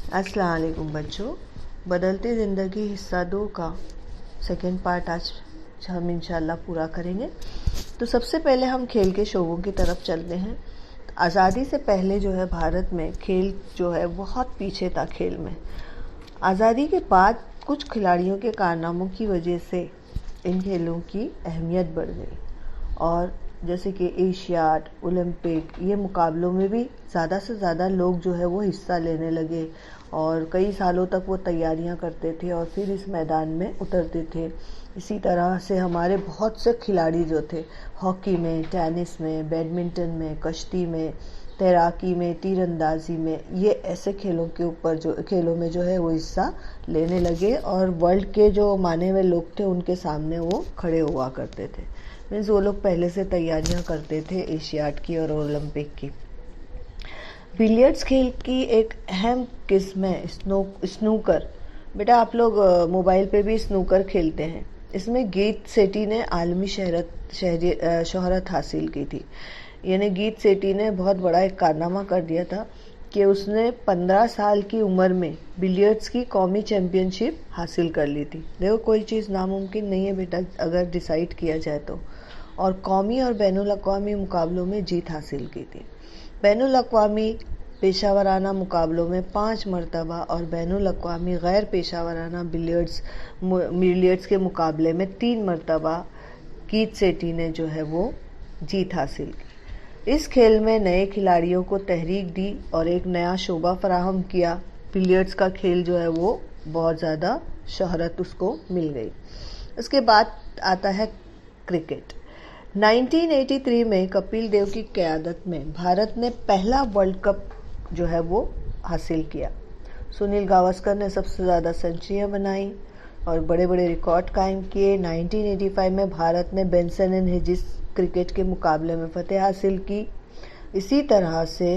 अस्सलाम वालेकुम बच्चों। बदलती ज़िंदगी हिस्सा 2 का सेकेंड पार्ट आज हम इंशाल्लाह पूरा करेंगे। तो सबसे पहले हम खेल के शोबों की तरफ चलते हैं। आज़ादी से पहले जो है भारत में खेल जो है बहुत पीछे था। खेल में आज़ादी के बाद कुछ खिलाड़ियों के कारनामों की वजह से इन खेलों की अहमियत बढ़ गई और जैसे कि एशियाड, ओलंपिक, ये मुकाबलों में भी ज़्यादा से ज़्यादा लोग जो है वो हिस्सा लेने लगे और कई सालों तक वो तैयारियां करते थे और फिर इस मैदान में उतरते थे। इसी तरह से हमारे बहुत से खिलाड़ी जो थे हॉकी में, टेनिस में, बैडमिंटन में, कश्ती में, तैराकी में, तीरंदाजी में, ये ऐसे खेलों में जो है वो हिस्सा लेने लगे और वर्ल्ड के जो माने हुए लोग थे उनके सामने वो खड़े हुआ करते थे। मीन्स वो लोग पहले से तैयारियां करते थे एशियाड की और ओलंपिक की। बिलियर्ड्स खेल की एक अहम किस्म है स्नूकर। बेटा आप लोग मोबाइल पे भी स्नूकर खेलते हैं। इसमें गीत सेठी ने आलमी शोहरत हासिल की थी। यानी गीत सेठी ने बहुत बड़ा एक कारनामा कर दिया था कि उसने 15 साल की उम्र में बिलियर्ड्स की कौमी चैंपियनशिप हासिल कर ली थी। देखो कोई चीज़ नामुमकिन नहीं है बेटा अगर डिसाइड किया जाए तो। और कौमी और बैनुल अक़वामी मुकाबलों में जीत हासिल की थी। बैनुल अक़वामी पेशावराना मुकाबलों में 5 मरतबा और बैनुल अक़वामी गैर पेशावराना बिलियर्ड्स के मुकाबले में 3 मरतबा गीत सेठी ने जो है वो जीत हासिल की। इस खेल में नए खिलाड़ियों को तहरीक दी और एक नया शोबा फराहम किया। बिलियर्ड्स का खेल जो है वो बहुत ज़्यादा शोहरत उसको मिल गई। उसके बाद आता है क्रिकेट। 1983 में कपिल देव की क़यादत में भारत ने पहला वर्ल्ड कप जो है वो हासिल किया। सुनील गावस्कर ने सबसे ज़्यादा सेंचुरियाँ बनाई और बड़े बड़े रिकॉर्ड कायम किए। 1985 में भारत ने बेंसन एंड हिजिस क्रिकेट के मुकाबले में फतेह हासिल की। इसी तरह से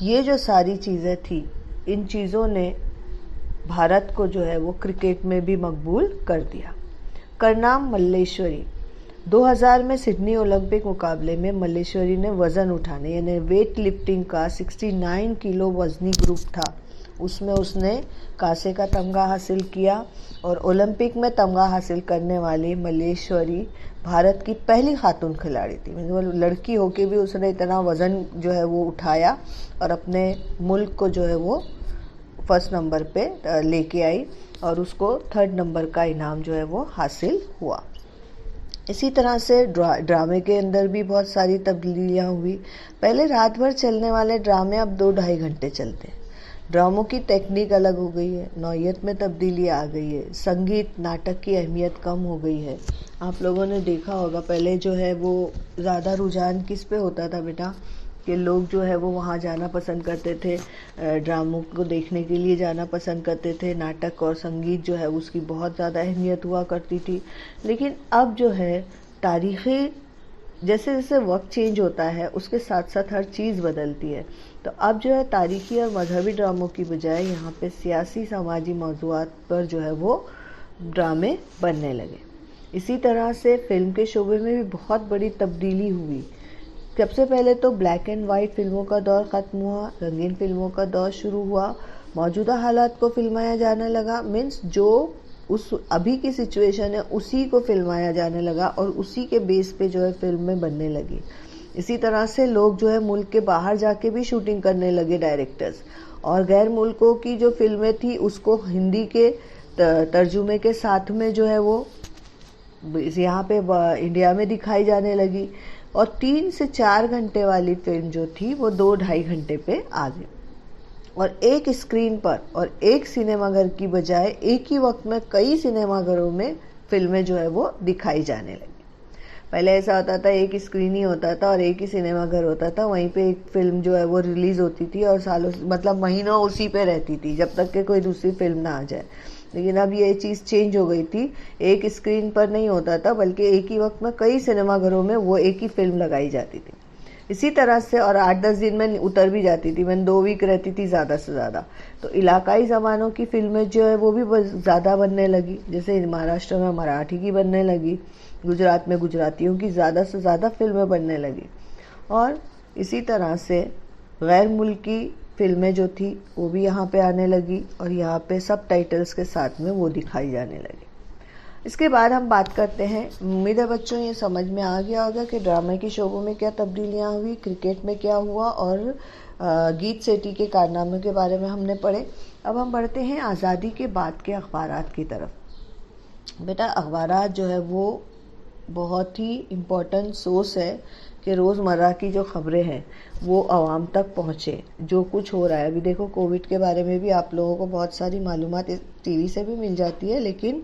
ये जो सारी चीज़ें थी, इन चीज़ों ने भारत को जो है वो क्रिकेट में भी मकबूल कर दिया। करनाम मल्लेश्वरी 2000 में सिडनी ओलंपिक मुकाबले में मल्लेश्वरी ने वज़न उठाने यानी वेट लिफ्टिंग का 69 किलो वज़नी ग्रुप था, उसमें उसने कांसे का तमगा हासिल किया और ओलंपिक में तमगा हासिल करने वाली मल्लेश्वरी भारत की पहली खातून खिलाड़ी थी। वो लड़की होके भी उसने इतना वज़न जो है वो उठाया और अपने मुल्क को जो है वो फर्स्ट नंबर पे लेके आई और उसको 3rd नंबर का इनाम जो है वो हासिल हुआ। इसी तरह से ड्रामे के अंदर भी बहुत सारी तब्दीलियाँ हुई। पहले रात भर चलने वाले ड्रामे अब 2-2.5 घंटे चलते हैं। ड्रामों की टेक्निक अलग हो गई है, नौयत में तब्दीली आ गई है, संगीत नाटक की अहमियत कम हो गई है। आप लोगों ने देखा होगा पहले जो है वो ज़्यादा रुझान किस पे होता था बेटा कि लोग जो है वो वहाँ जाना पसंद करते थे, ड्रामों को देखने के लिए जाना पसंद करते थे। नाटक और संगीत जो है उसकी बहुत ज़्यादा अहमियत हुआ करती थी। लेकिन अब जो है तारीख़ी जैसे जैसे वक्त चेंज होता है उसके साथ साथ हर चीज़ बदलती है। तो अब जो है तारीख़ी और मजहबी ड्रामों की बजाय यहाँ पे सियासी समाजी मौज़ूआत पर जो है वो ड्रामे बनने लगे। इसी तरह से फिल्म के शोबे में भी बहुत बड़ी तब्दीली हुई। सबसे पहले तो ब्लैक एंड वाइट फिल्मों का दौर ख़त्म हुआ, रंगीन फिल्मों का दौर शुरू हुआ। मौजूदा हालात को फिल्माया जाने लगा। मीन्स जो उस अभी की सिचुएशन है उसी को फिल्माया जाने लगा और उसी के बेस पे जो है फिल्में बनने लगी। इसी तरह से लोग जो है मुल्क के बाहर जाके भी शूटिंग करने लगे डायरेक्टर्स, और गैर मुल्कों की जो फिल्में थी उसको हिंदी के तर्जुमे के साथ में जो है वो यहाँ पे इंडिया में दिखाई जाने लगी। और 3 से 4 घंटे वाली फिल्म जो थी वो 2-2.5 घंटे पे आ गई और एक स्क्रीन पर और एक सिनेमाघर की बजाय एक ही वक्त में कई सिनेमाघरों में फिल्में जो है वो दिखाई जाने लगी। पहले ऐसा होता था एक स्क्रीन ही होता था और एक ही सिनेमाघर होता था, वहीं पे एक फिल्म जो है वो रिलीज होती थी और सालों मतलब महीनों उसी पे रहती थी जब तक कि कोई दूसरी फिल्म ना आ जाए। लेकिन अब ये चीज़ चेंज हो गई थी, एक स्क्रीन पर नहीं होता था बल्कि एक ही वक्त में कई सिनेमाघरों में वो एक ही फिल्म लगाई जाती थी। इसी तरह से और 8-10 दिन में उतर भी जाती थी, मैंने 2 वीक रहती थी ज़्यादा से ज़्यादा। तो इलाकाई ज़बानों की फिल्में जो है वो भी ज़्यादा बनने लगी। जैसे महाराष्ट्र में मराठी की बनने लगी, गुजरात में गुजरातियों की ज़्यादा से ज़्यादा फिल्में बनने लगी। और इसी तरह से गैर मुल्की फिल्में जो थी वो भी यहाँ पे आने लगी और यहाँ पे सब टाइटल्स के साथ में वो दिखाई जाने लगी। इसके बाद हम बात करते हैं, उम्मीद है बच्चों ये समझ में आ गया होगा कि ड्रामे के शोबों में क्या तब्दीलियाँ हुई, क्रिकेट में क्या हुआ और गीत सेठी के कारनामे के बारे में हमने पढ़े। अब हम बढ़ते हैं आज़ादी के बाद के अखबारात की तरफ। बेटा अखबारात जो है वो बहुत ही इम्पोर्टेंट सोर्स है कि रोज़मर्रा की जो खबरें हैं वो आवाम तक पहुँचे। जो कुछ हो रहा है, अभी देखो कोविड के बारे में भी आप लोगों को बहुत सारी मालूमात टीवी से भी मिल जाती है, लेकिन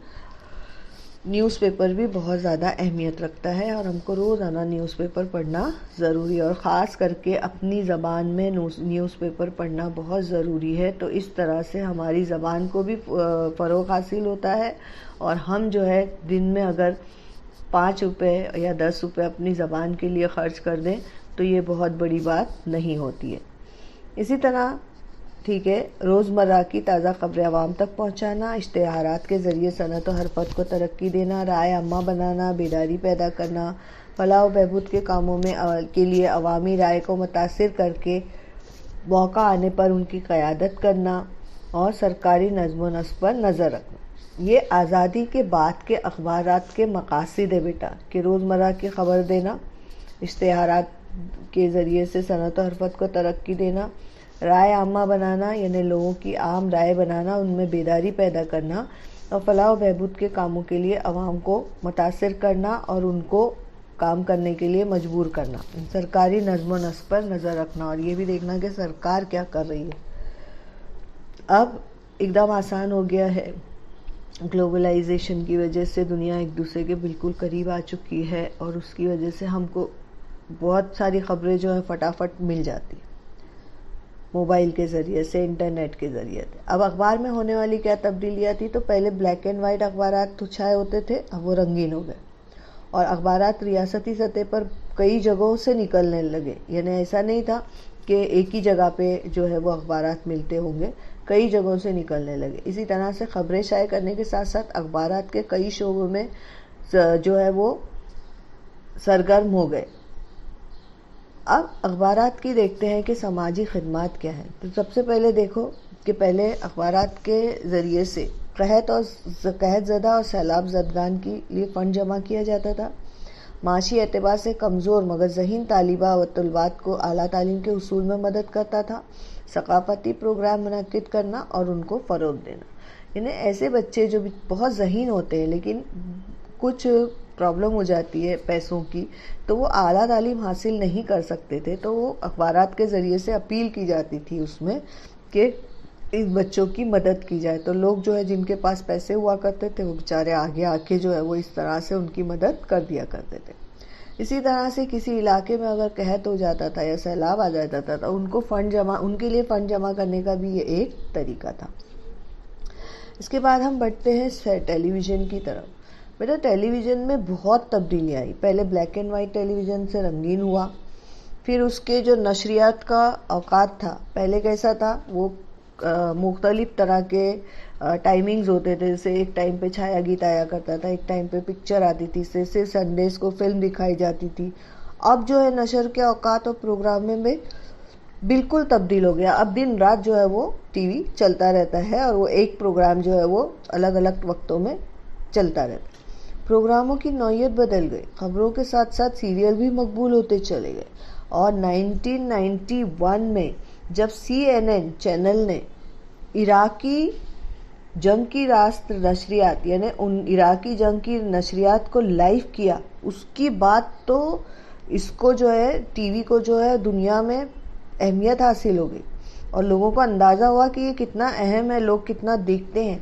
न्यूज़पेपर भी बहुत ज़्यादा अहमियत रखता है और हमको रोज़ाना न्यूज़पेपर पढ़ना ज़रूरी है और ख़ास करके अपनी ज़बान में न्यूज़पेपर पढ़ना बहुत ज़रूरी है। तो इस तरह से हमारी ज़बान को भी फ़रोग़ हासिल होता है और हम जो है दिन में अगर 5 रुपये या 10 रुपये अपनी ज़बान के लिए ख़र्च कर दें तो ये बहुत बड़ी बात नहीं होती है। इसी तरह ठीक है, रोज़मर्रा की ताज़ा खबरें आवाम तक पहुँचाना, इश्तिहारात के ज़रिए सनअत और हरफत को तरक्की देना, राय अम्मा बनाना, बेदारी पैदा करना, फलाह व बहबूद के कामों में के लिए अवामी राय को मुतासिर करके मौका आने पर उनकी क़यादत करना और सरकारी नज़्म व नस्क़ पर नज़र रखना। ये आज़ादी के बाद के अखबारात के मक़ासिद है बेटा, कि रोज़मर्रा की ख़बर देना, इश्तिहारात के ज़रिए से सनअत और हरफत को तरक्की देना, राय आमा बनाना यानी लोगों की आम राय बनाना, उनमें बेदारी पैदा करना और फलाह व बहबूद के कामों के लिए अवाम को मुतासिर करना और उनको काम करने के लिए मजबूर करना, सरकारी नज़्म व नस्क़ पर नज़र रखना और ये भी देखना कि सरकार क्या कर रही है। अब एकदम आसान हो गया है, ग्लोबलाइजेशन की वजह से दुनिया एक दूसरे के बिल्कुल करीब आ चुकी है और उसकी वजह से हमको बहुत सारी खबरें जो है फटाफट मिल जाती है मोबाइल के ज़रिए से, इंटरनेट के ज़रिए से। अब अखबार में होने वाली क्या तब्दीलियाँ थी, तो पहले ब्लैक एंड वाइट अखबारात तो छाए होते थे, अब वो रंगीन हो गए और अखबारात रियासती सतह पर कई जगहों से निकलने लगे। यानी ऐसा नहीं था कि एक ही जगह पे जो है वो अखबारात मिलते होंगे, कई जगहों से निकलने लगे। इसी तरह से खबरें शाये करने के साथ साथ अखबारात के कई शोबों में जो है वो सरगर्म हो गए। अब अखबारात की देखते हैं कि समाजी खिदमात क्या है। तो सबसे पहले देखो कि पहले अखबारात के ज़रिए से कहत ज़दा और सैलाब ज़दगान के लिए फ़ंड जमा किया जाता था। माशी एतबार से कमज़ोर मगर ज़हीन तालिबा व तलबात को आला तालीम के उसूल में मदद करता था। सकाफ़ती प्रोग्राम मुनक़िद करना और उनको फ़रोग़ देना, यानी ऐसे बच्चे जो बहुत ज़हीन होते हैं लेकिन कुछ प्रॉब्लम हो जाती है पैसों की, तो वो आला तालीम हासिल नहीं कर सकते थे, तो वो अखबारात के ज़रिए से अपील की जाती थी उसमें कि इस बच्चों की मदद की जाए। तो लोग जो है जिनके पास पैसे हुआ करते थे वो बेचारे आगे आके जो है वो इस तरह से उनकी मदद कर दिया करते थे। इसी तरह से किसी इलाके में अगर कहत हो जाता था या सैलाब आ जाता था तो उनके लिए फ़ंड जमा करने का भी ये एक तरीका था। इसके बाद हम बढ़ते हैं टेलीविज़न की तरफ। बेटा टेलीविज़न में बहुत तब्दीली आई। पहले ब्लैक एंड वाइट टेलीविज़न से रंगीन हुआ, फिर उसके जो नशरियात का औकात था, पहले कैसा था, वो मुख्तलिफ तरह के टाइमिंग्स होते थे। जैसे एक टाइम पे छाया गीत आया करता था, एक टाइम पे पिक्चर आती थी, सिर्फ संडेज को फिल्म दिखाई जाती थी। अब जो है नशर के औकात और प्रोग्राम में बिल्कुल तब्दील हो गया। अब दिन रात जो है वो टीवी चलता रहता है और वो एक प्रोग्राम जो है वो अलग अलग वक्तों में चलता रहता है। प्रोग्रामों की नौइयत बदल गई, खबरों के साथ साथ सीरियल भी मकबूल होते चले गए और 1991 में जब CNN चैनल ने इराकी जंग की रास्त नशरियात यानी उन इराकी जंग की नशरियात को लाइव किया, उसकी बाद तो इसको जो है टीवी को जो है दुनिया में अहमियत हासिल हो गई और लोगों को अंदाज़ा हुआ कि ये कितना अहम है, लोग कितना देखते हैं।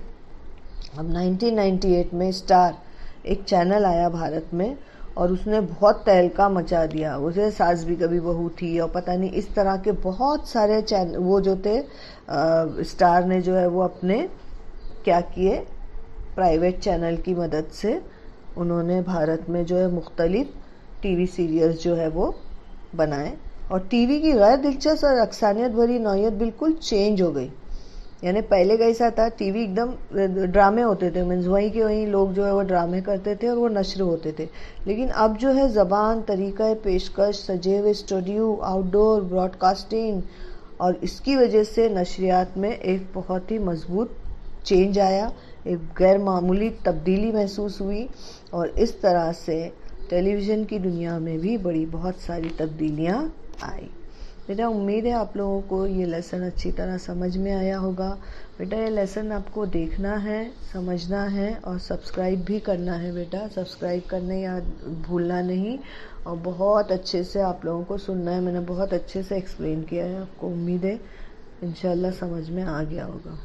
अब 1998 में स्टार एक चैनल आया भारत में और उसने बहुत तहलका मचा दिया। उसे सास भी कभी बहू थी और पता नहीं इस तरह के बहुत सारे चैनल वो जो थे, स्टार ने जो है वो अपने क्या किए, प्राइवेट चैनल की मदद से उन्होंने भारत में जो है मुख्तलिफ टीवी सीरियल्स जो है वो बनाए और टीवी की गैर दिलचस्प और अक्सानियत भरी नौइयत बिल्कुल चेंज हो गई। यानी पहले कैसा था, टीवी एकदम ड्रामे होते थे, मीन्स वहीं के वहीं लोग जो है वो ड्रामे करते थे और वो नशर होते थे। लेकिन अब जो है ज़बान, तरीक़ा पेशकश, सजे हुए स्टूडियो, आउटडोर ब्रॉडकास्टिंग और इसकी वजह से नशरियात में एक बहुत ही मजबूत चेंज आया, एक गैर मामूली तब्दीली महसूस हुई और इस तरह से टेलीविज़न की दुनिया में भी बहुत सारी तब्दीलियाँ आई। बेटा उम्मीद है आप लोगों को ये लेसन अच्छी तरह समझ में आया होगा। बेटा ये लेसन आपको देखना है, समझना है और सब्सक्राइब भी करना है। बेटा सब्सक्राइब करने याद भूलना नहीं और बहुत अच्छे से आप लोगों को सुनना है। मैंने बहुत अच्छे से एक्सप्लेन किया है, आपको उम्मीद है इंशाल्लाह समझ में आ गया होगा।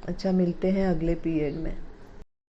अच्छा, मिलते हैं अगले पीरियड में।